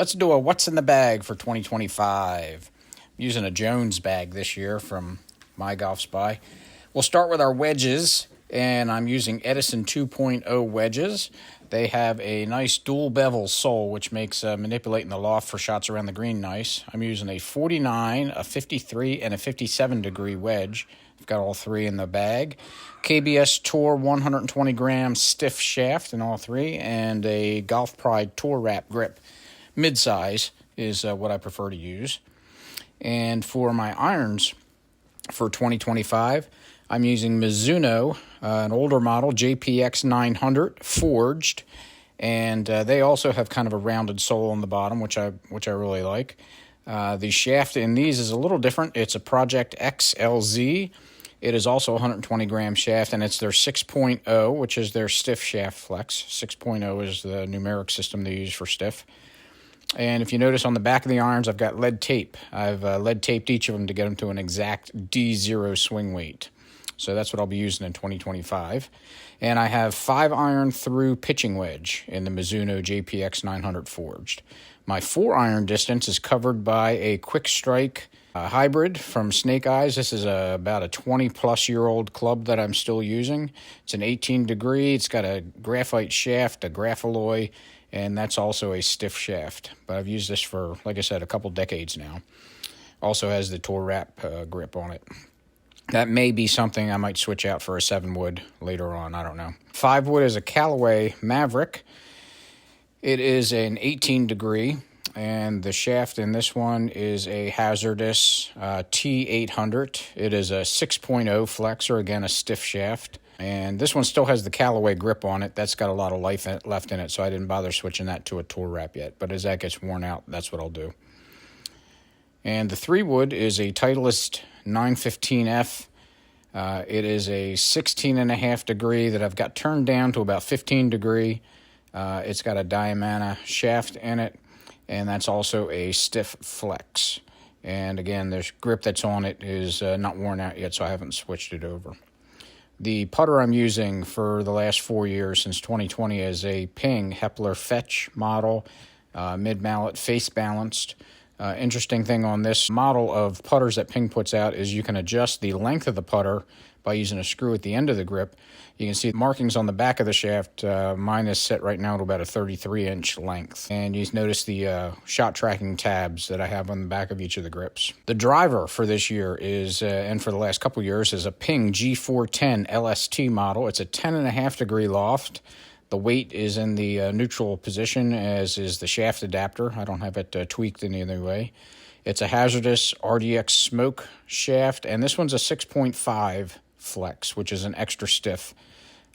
Let's do a what's in the bag for 2025. I'm using a Jones bag this year from My Golf Spy. We'll start with our wedges, and I'm using Edison 2.0 wedges. They have a nice dual bevel sole, which makes manipulating the loft for shots around the green nice. I'm using a 49, a 53, and a 57 degree wedge. I've got all three in the bag. KBS Tour 120 gram stiff shaft in all three, and a Golf Pride Tour Wrap grip. Mid-size is what I prefer to use. And for my irons for 2025, I'm using Mizuno, an older model, JPX 900 forged, and they also have kind of a rounded sole on the bottom, which I really like. The shaft in these is a little different. It's a Project XLZ. It is also a 120 gram shaft, and it's their 6.0, which is their stiff shaft flex. 6.0 is the numeric system they use for stiff. And if you notice on the back of the irons, I've got lead tape. I've lead taped each of them to get them to an exact D0 swing weight. So that's what I'll be using in 2025. And I have 5-iron through pitching wedge in the Mizuno JPX 900 forged. My 4-iron distance is covered by a Quick Strike hybrid from Snake Eyes. This is about a 20-plus-year-old club that I'm still using. It's an 18 degree. It's got a graphite shaft, a Graphaloy, and that's also a stiff shaft. But I've used this for, like I said, a couple decades now. Also has the Tour Wrap grip on it. That may be something I might switch out for a 7-wood later on. I don't know. 5-wood is a Callaway Maverick. It is an 18 degree, and the shaft in this one is a Hazardous T800. It is a 6.0 flexor, again, a stiff shaft. And this one still has the Callaway grip on it. That's got a lot of life left in it, so I didn't bother switching that to a Tour Wrap yet. But as that gets worn out, that's what I'll do. And the 3-wood is a Titleist 915F. It is a 16.5 degree that I've got turned down to about 15 degree. It's got a Diamana shaft in it, and that's also a stiff flex. And again, the grip that's on it is not worn out yet, so I haven't switched it over. The putter I'm using for the last 4 years, since 2020, is a Ping Hepler Fetch model, mid-mallet, face-balanced. Interesting thing on this model of putters that Ping puts out is you can adjust the length of the putter by using a screw at the end of the grip. You can see markings on the back of the shaft. Mine is set right now to about a 33-inch length. And you notice the shot tracking tabs that I have on the back of each of the grips. The driver for this year is, and for the last couple years, is a Ping G410 LST model. It's a 10.5 degree loft. The weight is in the neutral position, as is the shaft adapter. I don't have it tweaked in any way. It's a Hazardous RDX Smoke shaft, and this one's a 6.5 flex, which is an extra stiff.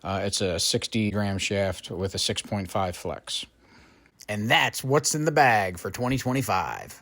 It's a 60-gram shaft with a 6.5 flex. And that's what's in the bag for 2025.